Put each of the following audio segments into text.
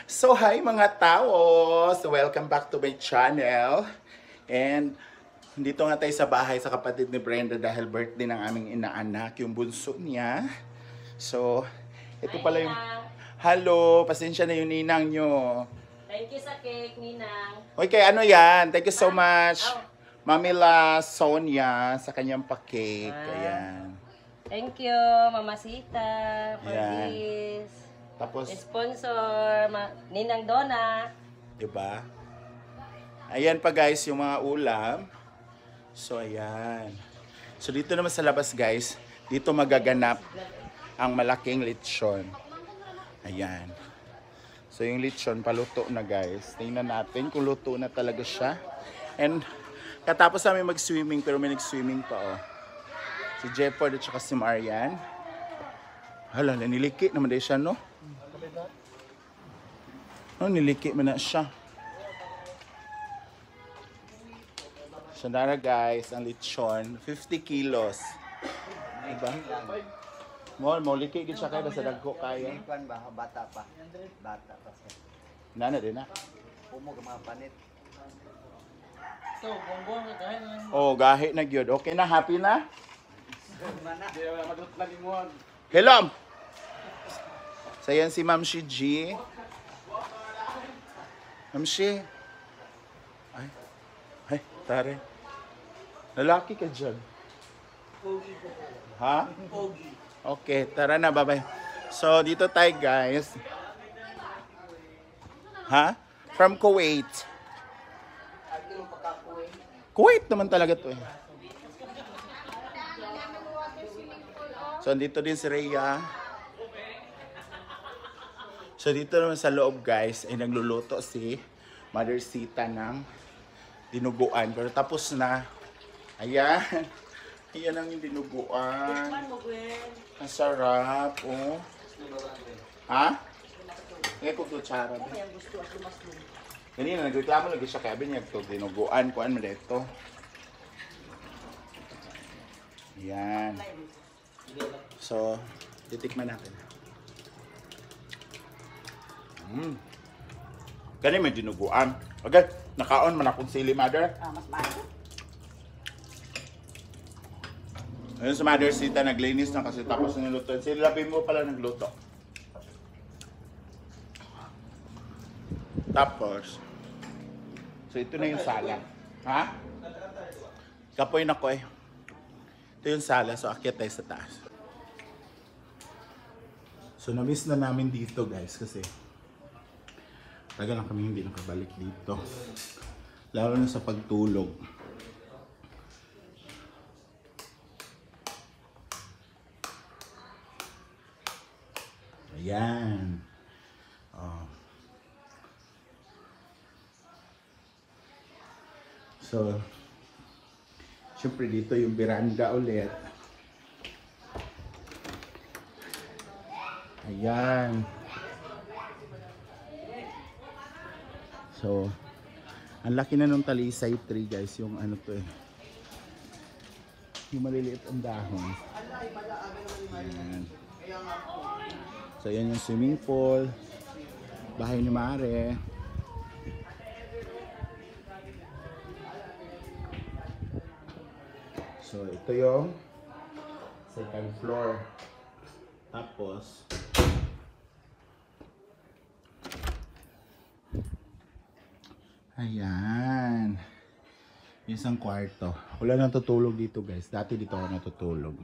So hi mga tao! So welcome back to my channel. And dito nga tayo sa bahay sa kapatid ni Brenda dahil birthday ng aming inaanak, yung bunso niya. So, ito pala yung... Hello! Pasensya na yung ninang nyo. Thank you sa cake, Ninang. Hoy, kay ano yan? Thank you so much. Oh. Mamila Sonia sa kanyang pa-cake. Ayan. Thank you, Mama Sita, for Yan. this. Tapos, Sponsor, Ninang Donna. diba? Ayan pa guys, yung mga ulam. So, ayan. So, dito naman sa labas guys, dito magaganap ang malaking lechon. Ayan. So, yung lechon, paluto na guys. Tingnan natin kung luto na talaga siya. And, katapos namin mag-swimming, pero may nag-swimming pa, oh. Si Jefford at saka si Marian. Hala, niliki naman din siya, no? Oh, niliki mo na siya. So, nara guys, ang lechon, 50 kilos. Diba? Mo liki gid siya kay basta dagko kaya. Kuan ba bata pa. Bata pa siya. Nana din na. Pumo ka mga panit. Oh, gahi na gyud. Okay na, happy na? Hello. So, yan si Ma'am Shi G. Ma'am Shi. Ay, tare. Lalaki ka dyan. Ha? Okay, tara na, bye-bye. So, dito tayo, guys. Ha? From Kuwait. Kuwait naman talaga to eh. So, dito din si Rhea. So, dito naman sa loob, guys, ay nagluluto si Mother Sita ng dinuguan. Pero tapos na. Ayan. Ayan ang yung dinuguan. Ang sarap, oh. Ha? Ngayon kung kutsara ba? Ganyan, nagreklamo lagi siya kaya niya ito dinuguan. Kuan mo dito. Ayan. So, titikman natin. Gani may dinuguan. Okay, nakaon man akong sili, mother. Mas maaari. Ayun sa Mother Sita, naglinis na kasi tapos niluto. Si Labi mo pala nagluto. Tapos, so ito na yung sala. Ha? Kapoy na ko eh. Ito yung sala, so akyat tayo sa taas. So na-miss na namin dito guys kasi tagal lang kami hindi nakabalik dito. Lalo na sa pagtulog. Ayan. Oh. So, syempre dito yung veranda ulit. Ayan. So, ang laki na nung talisay tree guys, yung ano to eh. Yung maliliit ang dahon. Ayan. So, yan yung swimming pool. Bahay ni Mare. So, ito yung second floor. Tapos, ayan. Isang kwarto. Wala nang tutulog dito guys. Dati dito ako natutulog.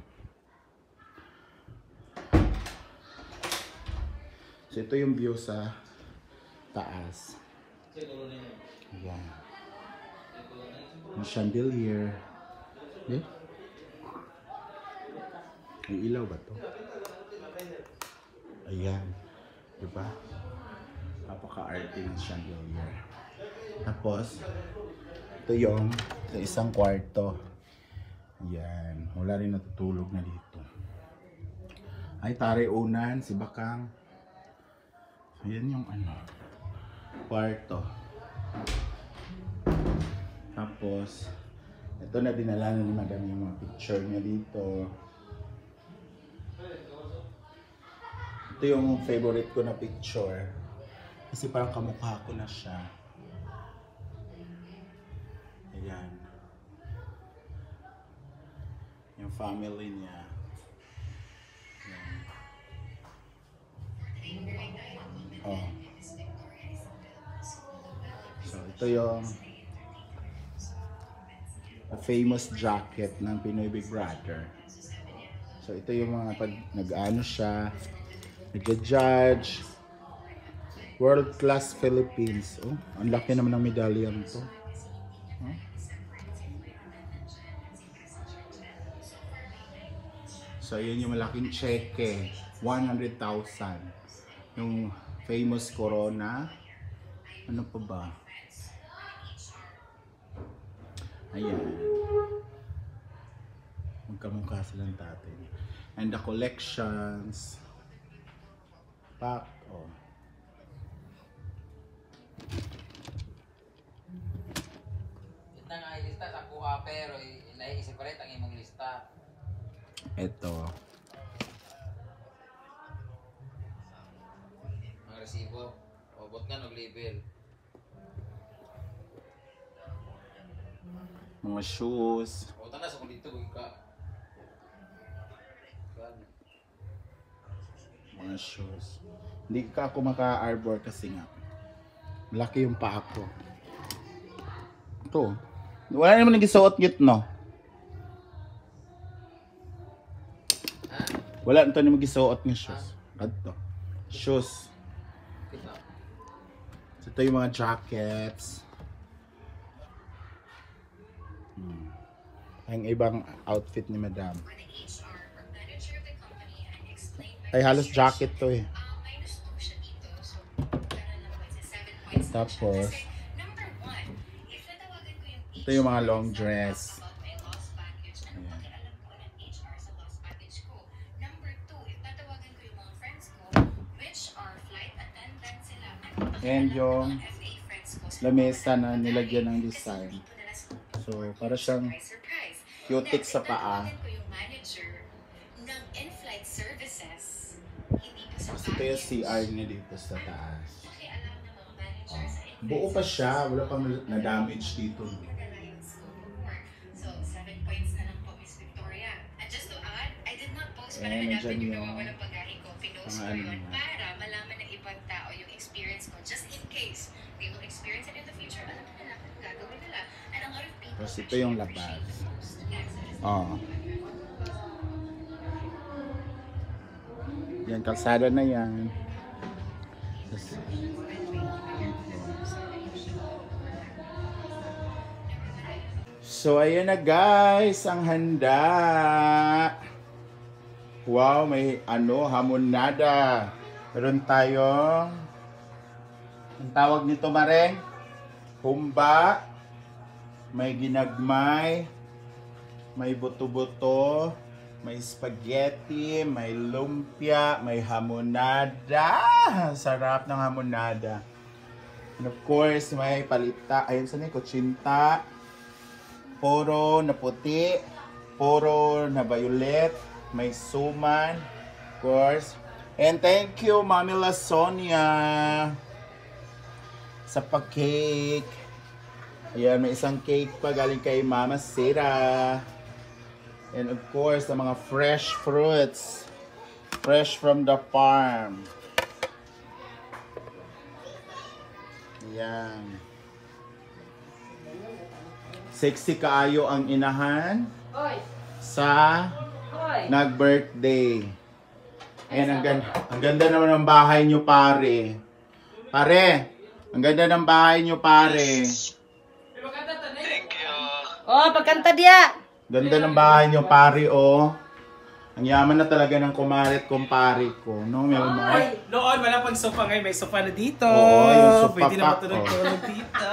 So ito yung view sa taas. Ayan. Yung chandelier. Eh? May ilaw ba to? Ayan. Diba? Napaka-arte ng chandelier. Tapos, ito yung sa isang kwarto. Ayan. Wala rin natutulog na dito. Ay, tare unan, si Bakang. So, yan yung ano, kwarto. Tapos, ito na dinala na ni Madam yung mga picture niya dito. Ito yung favorite ko na picture. Kasi parang kamukha ko na siya. Ayan. Yung family niya. Ayan. Oh. So, ito yung famous jacket ng Pinoy Big Brother. So, ito yung mga pag nag-ano siya, nag-judge. World Class Philippines. Oh, ang laki naman ng medalyang to. Huh? So, yun yung malaking cheque. 100,000. Yung famous Corona. Ano pa ba? Ayan. Magkamukha silang tatay. And the collections. Pack. Oh. Ito nga ilista sa kuha pero i-separate ang imong lista. Ito. Ang resibo. Obot nga label. Mga shoes. O tanda sa kung dito ka. Mga shoes. Hindi ka ako maka-arbor kasi nga. Malaki yung paa ko. Ito. Wala naman nagisuot ngit, no? Wala ito naman nagisuot ng shoes. Ito. Shoes. So, ito yung mga jackets. Ang ibang outfit ni Madam. Ay, halos jacket to eh. Tapos, ito yung mga long dress. And yung lamesa na nilagyan ng design. So, para siyang cutic sa paa. Kasi ito yung CR niya dito sa taas. Buo pa siya, wala pang na-damage dito. And nandiyan yung mga ano niya. Para malaman ng ibang tao yung experience ko. Just in case they will experience it in the future, alam nila kung gagawin nila. And a lot of people... Tapos ito yung labas. Oh. Yan, kalsada na yan. Tapos, so, ayan na guys, ang handa. Wow, may ano, hamonada. Meron tayo, ang tawag nito Mareng, humba, may ginagmay, may buto-buto, may spaghetti, may lumpia, may hamonada. Sarap ng hamonada. And of course, may palita, ayun sa kutsinta, poro na puti, poro na violet, may suman, of course. And thank you, Mami La Sonia, sa pa-cake. Ayan, may isang cake pa galing kay Mama Sira. And of course, the mga fresh fruits. Fresh from the farm. Ayan. Sexy kaayo ang inahan Oy! sa Oy! nag-birthday. Ayan, ang ganda naman ng bahay nyo, pare. Pare, ang ganda ng bahay nyo, pare. Oh, pagkanta diya! Ganda ng bahay nyo, pare, oh. Ang yaman na talaga ng kumarit kumpare ko, no? May Ay, noon wala pang sofa ngayon, may sofa na dito. Oo, yung sofa pwede na pack, matulog-tulog dito.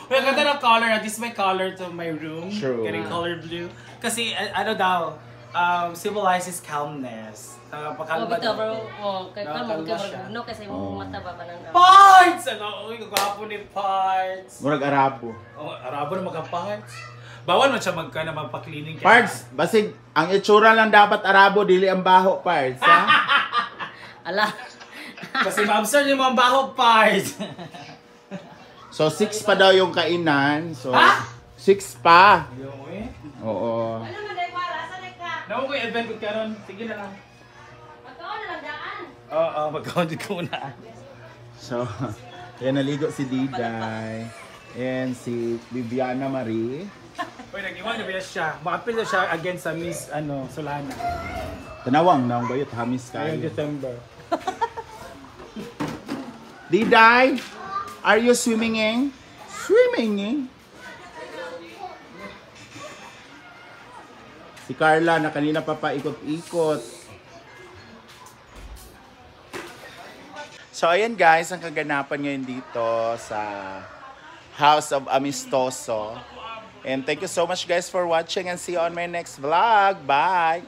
Well, ganda ng color. This is my color to my room. True. Getting color blue. Kasi, ano daw, symbolizes calmness. Oh, Pakalma bito, bro. Oh, kay pa mo Nakakalma siya. no kasi mo mata ba nang. Parts! Ano? Uy, kagwapo ni Parts. Murag Arabo. Oh, Arabo na magka-parts. Bawal man siya magpa-cleaning. Parts, basig, ang itsura lang dapat Arabo, dili ang baho, parts, ha? Ala. Kasi ma-observe yung mga baho part. So 6 pa daw yung kainan. So Ha? 6 pa. Yung eh. Oo. Ano man dahil para? Saan ka? Naman ko yung event ko karon. Sige na lang. Magkaon na lang daan. Oo, magkakondit ko na. So, yan naligo si Diday. And si Viviana Marie. Uy, nag-iwan na ba siya? Makapil na siya against sa Miss Solana. Tanawang na ang bayot, hamis Ngayong kayo. December. Diday, are you swimming? Swimming? Si Carla na kanina pa paikot-ikot. So ayan guys, ang kaganapan ngayon dito sa House of Amistoso. And thank you so much guys for watching and see you on my next vlog. Bye!